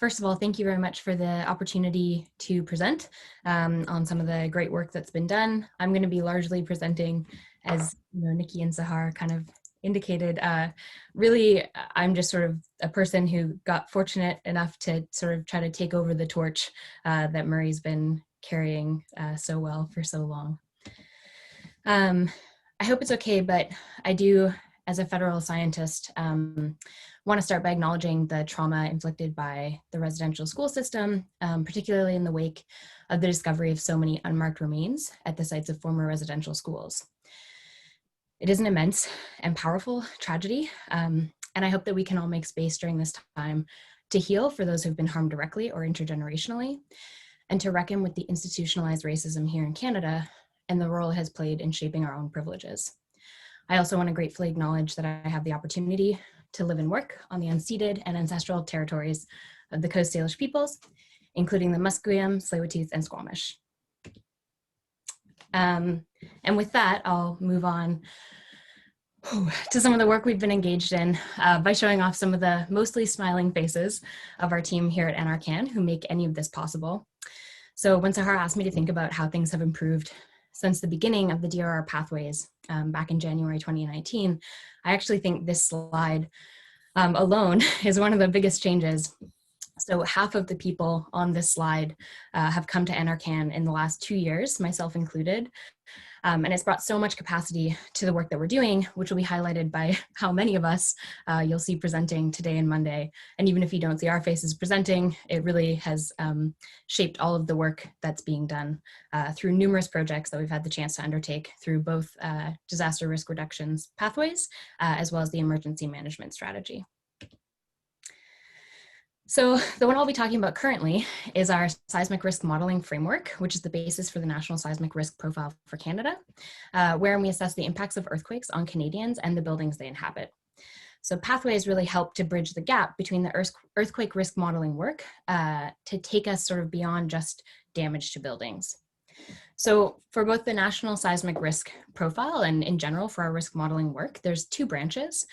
First of all, thank you very much for the opportunity to present on some of the great work that's been done. I'm going to be largely presenting, as Nikki and Sahar kind of indicated. Really, I'm just sort of a person who got fortunate enough to sort of try to take over the torch that Murray's been carrying so well for so long. I hope it's okay, but I do, as a federal scientist, want to start by acknowledging the trauma inflicted by the residential school system, particularly in the wake of the discovery of so many unmarked remains at the sites of former residential schools. It is an immense and powerful tragedy, and I hope that we can all make space during this time to heal for those who've been harmed directly or intergenerationally, and to reckon with the institutionalized racism here in Canada and the role it has played in shaping our own privileges. I also want to gratefully acknowledge that I have the opportunity to live and work on the unceded and ancestral territories of the Coast Salish peoples, including the Musqueam, Tsleil-Waututh, and Squamish. And with that, I'll move on to some of the work we've been engaged in by showing off some of the mostly smiling faces of our team here at NRCan who make any of this possible. So when Sahar asked me to think about how things have improved since the beginning of the DRR pathways back in January 2019, I actually think this slide alone is one of the biggest changes. So half of the people on this slide have come to NRCan in the last 2 years, myself included. And it's brought so much capacity to the work that we're doing, which will be highlighted by how many of us you'll see presenting today and Monday. And even if you don't see our faces presenting, it really has shaped all of the work that's being done through numerous projects that we've had the chance to undertake through both disaster risk reductions pathways, as well as the emergency management strategy. So the one I'll be talking about currently is our seismic risk modeling framework, which is the basis for the National Seismic Risk Profile for Canada, wherein we assess the impacts of earthquakes on Canadians and the buildings they inhabit. So pathways really help to bridge the gap between the earthquake risk modeling work to take us sort of beyond just damage to buildings. So for both the National Seismic Risk Profile and in general for our risk modeling work, there's 2 branches,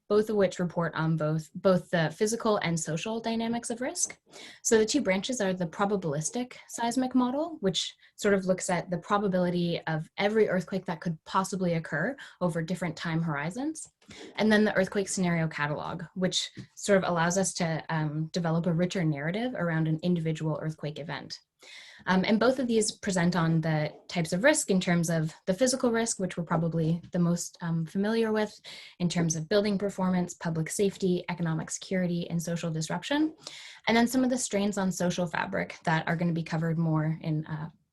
both of which report on both the physical and social dynamics of risk. So the 2 branches are the probabilistic seismic model, which sort of looks at the probability of every earthquake that could possibly occur over different time horizons. And then the earthquake scenario catalog, which sort of allows us to develop a richer narrative around an individual earthquake event. And both of these present on the types of risk in terms of the physical risk, which we're probably the most familiar with, in terms of building performance, public safety, economic security, and social disruption. And then some of the strains on social fabric that are going to be covered more in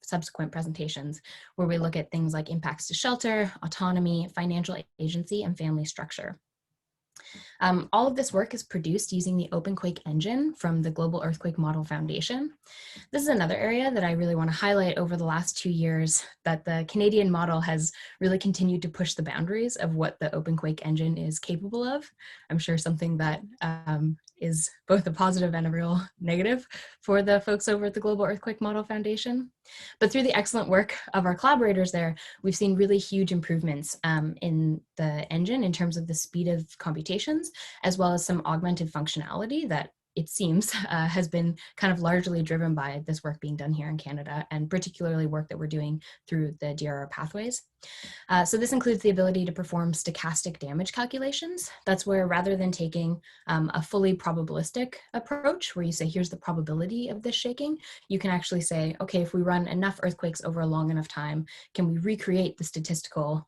subsequent presentations, where we look at things like impacts to shelter, autonomy, financial agency, and family structure. All of this work is produced using the OpenQuake engine from the Global Earthquake Model Foundation. This is another area that I really want to highlight over the last 2 years, that the Canadian model has really continued to push the boundaries of what the OpenQuake engine is capable of. I'm sure something that is both a positive and a real negative for the folks over at the Global Earthquake Model Foundation. But through the excellent work of our collaborators there, we've seen really huge improvements in the engine in terms of the speed of computations, as well as some augmented functionality that it seems has been kind of largely driven by this work being done here in Canada, and particularly work that we're doing through the DRR pathways. So this includes the ability to perform stochastic damage calculations. That's where, rather than taking a fully probabilistic approach, where you say, here's the probability of this shaking, you can actually say, okay, if we run enough earthquakes over a long enough time, can we recreate the statistical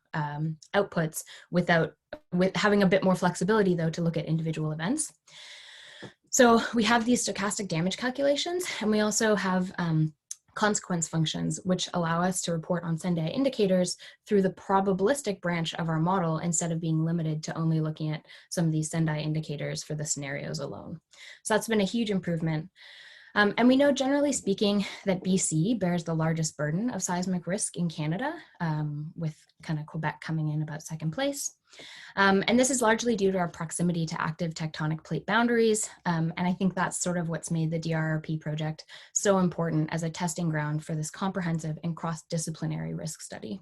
outputs with having a bit more flexibility, though, to look at individual events. So we have these stochastic damage calculations, and we also have consequence functions, which allow us to report on Sendai indicators through the probabilistic branch of our model, instead of being limited to only looking at some of these Sendai indicators for the scenarios alone. So that's been a huge improvement. And we know, generally speaking, that BC bears the largest burden of seismic risk in Canada, with kind of Quebec coming in about second place. And this is largely due to our proximity to active tectonic plate boundaries. And I think that's sort of what's made the DRRP project so important as a testing ground for this comprehensive and cross-disciplinary risk study.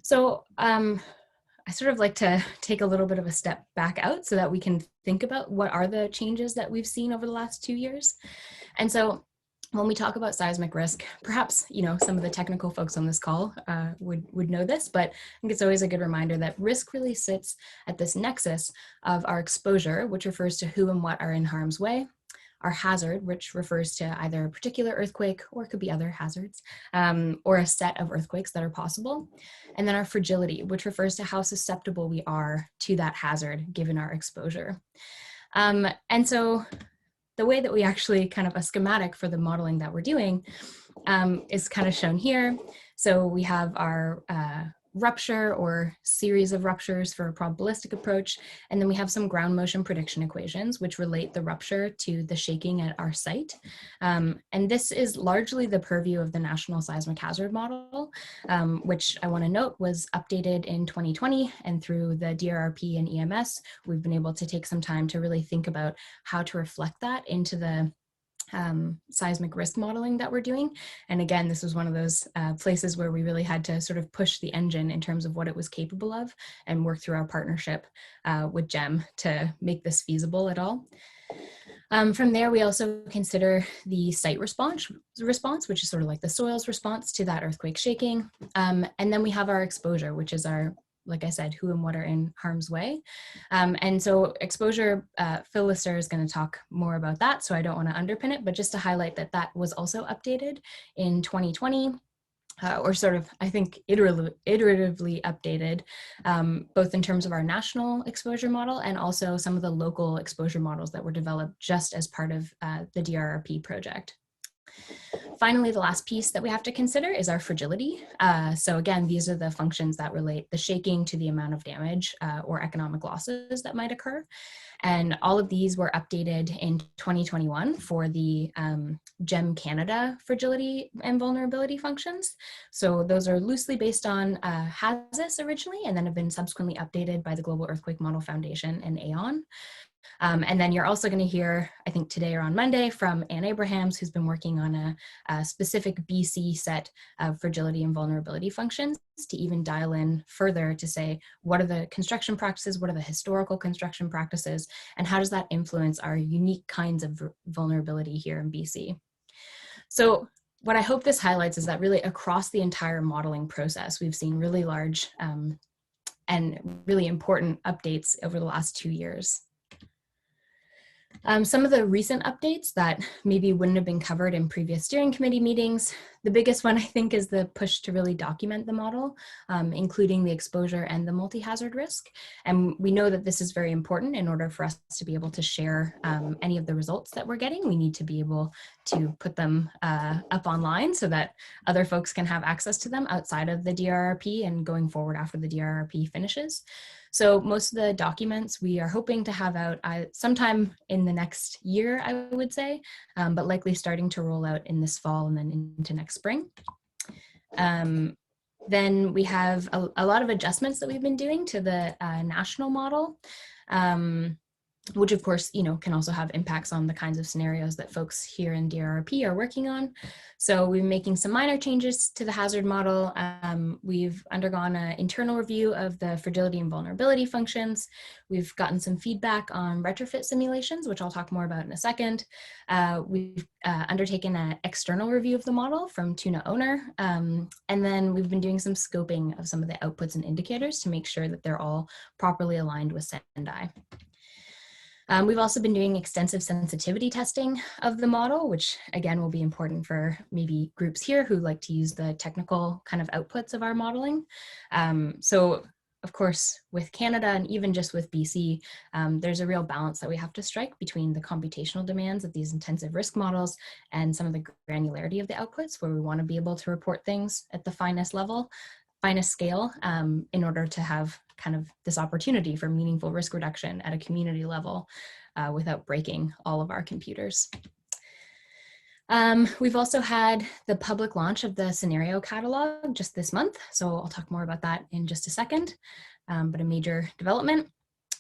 So I sort of like to take a little bit of a step back out so that we can think about what are the changes that we've seen over the last 2 years. And so when we talk about seismic risk, perhaps, some of the technical folks on this call would know this, but I think it's always a good reminder that risk really sits at this nexus of our exposure, which refers to who and what are in harm's way, our hazard, which refers to either a particular earthquake or could be other hazards, or a set of earthquakes that are possible. And then our fragility, which refers to how susceptible we are to that hazard given our exposure. And so the way that we actually kind of a schematic for the modeling that we're doing is kind of shown here. So we have our rupture or series of ruptures for a probabilistic approach. And then we have some ground motion prediction equations, which relate the rupture to the shaking at our site. And this is largely the purview of the National Seismic Hazard Model, which I want to note was updated in 2020. And through the DRRP and EMS, we've been able to take some time to really think about how to reflect that into the seismic risk modeling that we're doing. And again, this was one of those places where we really had to sort of push the engine in terms of what it was capable of and work through our partnership with GEM to make this feasible at all. From there, we also consider the site response, which is sort of like the soil's response to that earthquake shaking. And then we have our exposure, which is our, like I said, who and what are in harm's way. And so exposure, Phil Lister is going to talk more about that, so I don't want to underpin it, but just to highlight that that was also updated in 2020, or sort of, I think, iteratively updated, both in terms of our national exposure model and also some of the local exposure models that were developed just as part of the DRRP project. Finally, the last piece that we have to consider is our fragility. So again, these are the functions that relate the shaking to the amount of damage or economic losses that might occur. And all of these were updated in 2021 for the GEM Canada fragility and vulnerability functions. So those are loosely based on HAZIS originally, and then have been subsequently updated by the Global Earthquake Model Foundation and AON. And then you're also going to hear, I think today or on Monday, from Anne Abrahams, who's been working on a specific BC set of fragility and vulnerability functions to even dial in further to say, what are the construction practices, what are the historical construction practices, and how does that influence our unique kinds of vulnerability here in BC? So what I hope this highlights is that really across the entire modeling process, we've seen really large and really important updates over the last 2 years. Some of the recent updates that maybe wouldn't have been covered in previous steering committee meetings, the biggest one I think is the push to really document the model, including the exposure and the multi-hazard risk. And we know that this is very important in order for us to be able to share any of the results that we're getting. We need to be able to put them up online so that other folks can have access to them outside of the DRRP and going forward after the DRRP finishes. So most of the documents we are hoping to have out sometime in the next year, I would say, but likely starting to roll out in this fall and then into next spring. Then we have a lot of adjustments that we've been doing to the national model, which of course, can also have impacts on the kinds of scenarios that folks here in DRRP are working on. So we're making some minor changes to the hazard model. We've undergone an internal review of the fragility and vulnerability functions. We've gotten some feedback on retrofit simulations, which I'll talk more about in a second. We've undertaken an external review of the model from Tuna Owner. And then we've been doing some scoping of some of the outputs and indicators to make sure that they're all properly aligned with Sendai. We've also been doing extensive sensitivity testing of the model, which again will be important for maybe groups here who like to use the technical kind of outputs of our modeling. So of course, with Canada and even just with BC, there's a real balance that we have to strike between the computational demands of these intensive risk models and some of the granularity of the outputs, where we want to be able to report things at the finest level, finest scale, in order to have kind of this opportunity for meaningful risk reduction at a community level without breaking all of our computers. We've also had the public launch of the scenario catalog just this month, so I'll talk more about that in just a second, but a major development.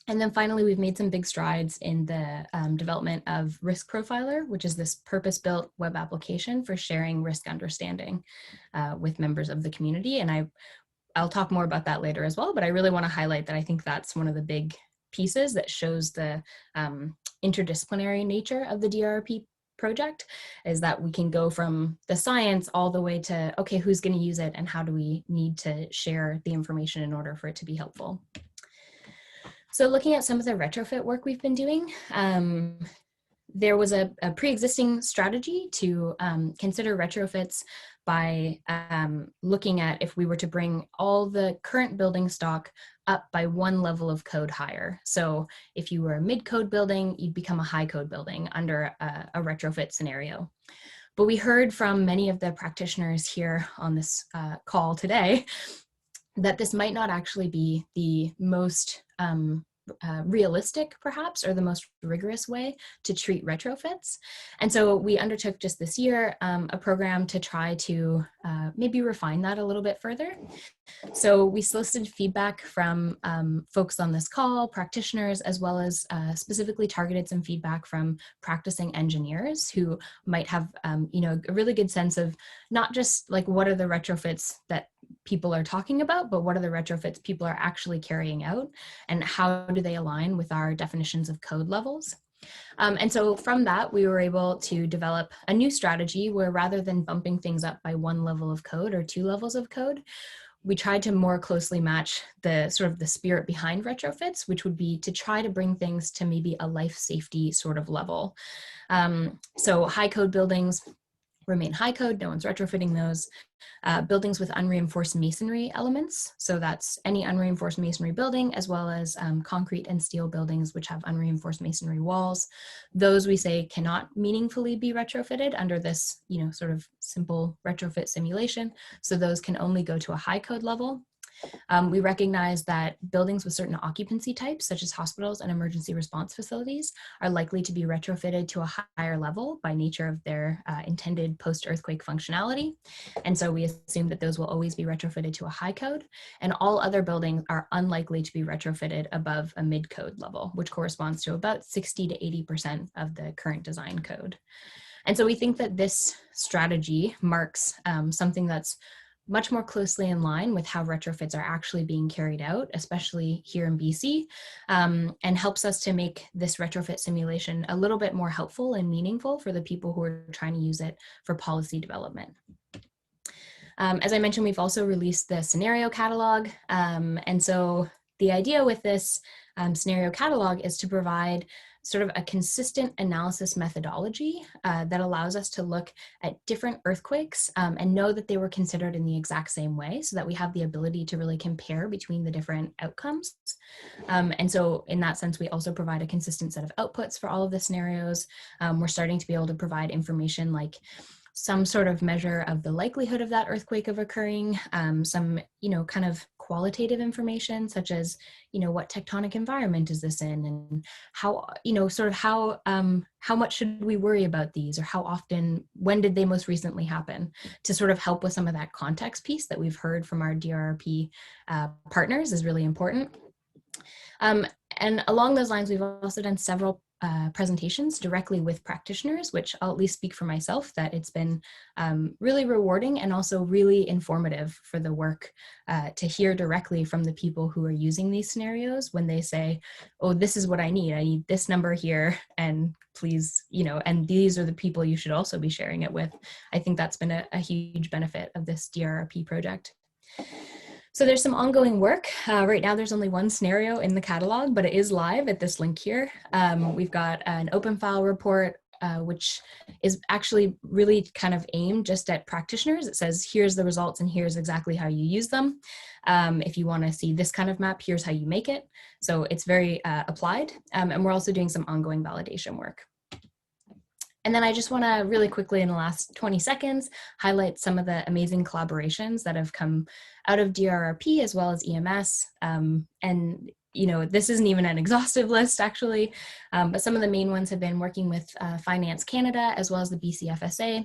And then finally, we've made some big strides in the development of Risk Profiler, which is this purpose-built web application for sharing risk understanding with members of the community. And I'll talk more about that later as well, but I really want to highlight that I think that's one of the big pieces that shows the interdisciplinary nature of the DRRP project, is that we can go from the science all the way to, okay, who's going to use it and how do we need to share the information in order for it to be helpful. So looking at some of the retrofit work we've been doing, there was a pre-existing strategy to consider retrofits by looking at if we were to bring all the current building stock up by one level of code higher. So if you were a mid-code building, you'd become a high-code building under a retrofit scenario. But we heard from many of the practitioners here on this call today that this might not actually be the most realistic, perhaps, or the most rigorous way to treat retrofits. And so we undertook just this year a program to try to maybe refine that a little bit further. So we solicited feedback from folks on this call, practitioners, as well as specifically targeted some feedback from practicing engineers who might have you know, a really good sense of not just like what are the retrofits that people are talking about, but what are the retrofits people are actually carrying out, and how do they align with our definitions of code levels. And so from that, we were able to develop a new strategy where rather than bumping things up by one level of code or two levels of code, we tried to more closely match the sort of the spirit behind retrofits, which would be to try to bring things to maybe a life safety sort of level. So high code buildings remain high code, no one's retrofitting those. Buildings with unreinforced masonry elements, so that's any unreinforced masonry building, as well as concrete and steel buildings which have unreinforced masonry walls. Those we say cannot meaningfully be retrofitted under this, you know, sort of simple retrofit simulation. So those can only go to a high code level. We recognize that buildings with certain occupancy types, such as hospitals and emergency response facilities, are likely to be retrofitted to a higher level by nature of their intended post-earthquake functionality. And so we assume that those will always be retrofitted to a high code, and all other buildings are unlikely to be retrofitted above a mid-code level, which corresponds to about 60 to 80% of the current design code. And so we think that this strategy marks something that's much more closely in line with how retrofits are actually being carried out, especially here in BC, and helps us to make this retrofit simulation a little bit more helpful and meaningful for the people who are trying to use it for policy development. As I mentioned, we've also released the scenario catalog. And so the idea with this scenario catalog is to provide sort of a consistent analysis methodology that allows us to look at different earthquakes and know that they were considered in the exact same way, so that we have the ability to really compare between the different outcomes. And so in that sense, we also provide a consistent set of outputs for all of the scenarios. We're starting to be able to provide information like some sort of measure of the likelihood of that earthquake of occurring, some, you know, kind of qualitative information such as, you know, what tectonic environment is this in, and how, you know, sort of how much should we worry about these, or how often, when did they most recently happen, to sort of help with some of that context piece that we've heard from our DRRP partners is really important. And along those lines, we've also done several presentations directly with practitioners, which I'll at least speak for myself that it's been really rewarding and also really informative for the work to hear directly from the people who are using these scenarios when they say, oh, this is what I need this number here, and please, you know, and these are the people you should also be sharing it with. I think that's been a huge benefit of this DRRP project. So there's some ongoing work. Right now, there's only one scenario in the catalog, but it is live at this link here. We've got an open file report, which is actually really kind of aimed just at practitioners. It says, here's the results and here's exactly how you use them. If you want to see this kind of map, here's how you make it. So it's very applied. And we're also doing some ongoing validation work. And then I just want to really quickly in the last 20 seconds, highlight some of the amazing collaborations that have come out of DRRP as well as EMS. And, you know, this isn't even an exhaustive list actually, but some of the main ones have been working with Finance Canada as well as the BCFSA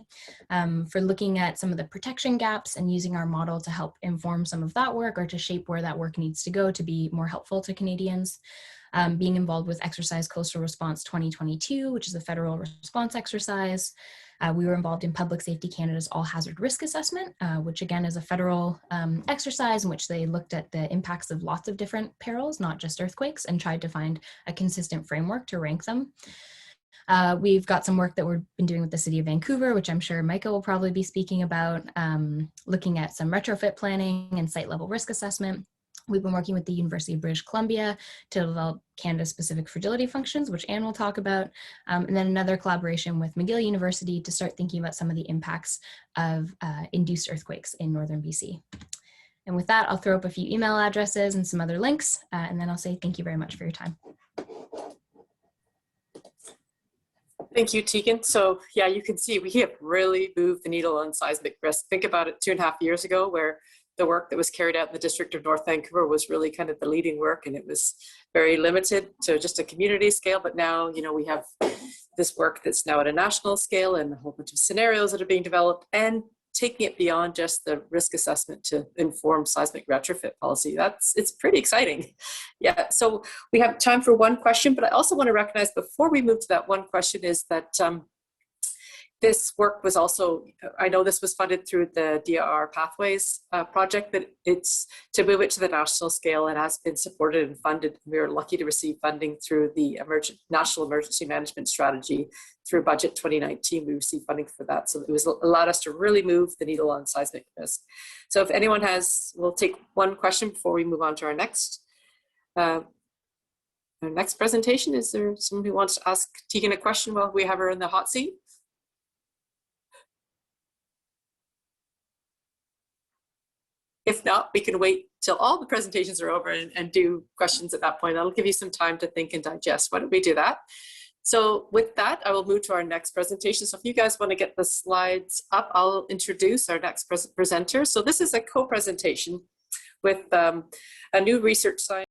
for looking at some of the protection gaps and using our model to help inform some of that work or to shape where that work needs to go to be more helpful to Canadians. Being involved with Exercise Coastal Response 2022, which is a federal response exercise, We were involved in Public Safety Canada's All Hazard Risk Assessment, which again is a federal exercise in which they looked at the impacts of lots of different perils, not just earthquakes, and tried to find a consistent framework to rank them. We've got some work that we've been doing with the City of Vancouver, which I'm sure Micah will probably be speaking about, looking at some retrofit planning and site level risk assessment. We've been working with the University of British Columbia to develop Canada-specific fragility functions, which Anne will talk about, and then another collaboration with McGill University to start thinking about some of the impacts of induced earthquakes in northern BC. And with that, I'll throw up a few email addresses and some other links, and then I'll say thank you very much for your time. Thank you, Tiegan. So yeah, you can see we have really moved the needle on seismic risk. Think about it 2.5 years ago, where the work that was carried out in the District of North Vancouver was really kind of the leading work, and it was very limited to just a community scale. But now, you know, we have this work that's now at a national scale and a whole bunch of scenarios that are being developed and taking it beyond just the risk assessment to inform seismic retrofit policy. It's pretty exciting. Yeah, so we have time for one question, but I also want to recognize before we move to that one question is that this work was also, I know this was funded through the DRR Pathways project, but it's to move it to the national scale and has been supported and funded. We were lucky to receive funding through the National Emergency Management Strategy through Budget 2019. We received funding for that. So it was allowed us to really move the needle on seismic risk. So if anyone has, we'll take one question before we move on to our next presentation. Is there someone who wants to ask Tiegan a question while we have her in the hot seat? If not, we can wait till all the presentations are over and do questions at that point. That'll give you some time to think and digest. Why don't we do that? So with that, I will move to our next presentation. So if you guys want to get the slides up, I'll introduce our next presenter. So this is a co-presentation with a new research science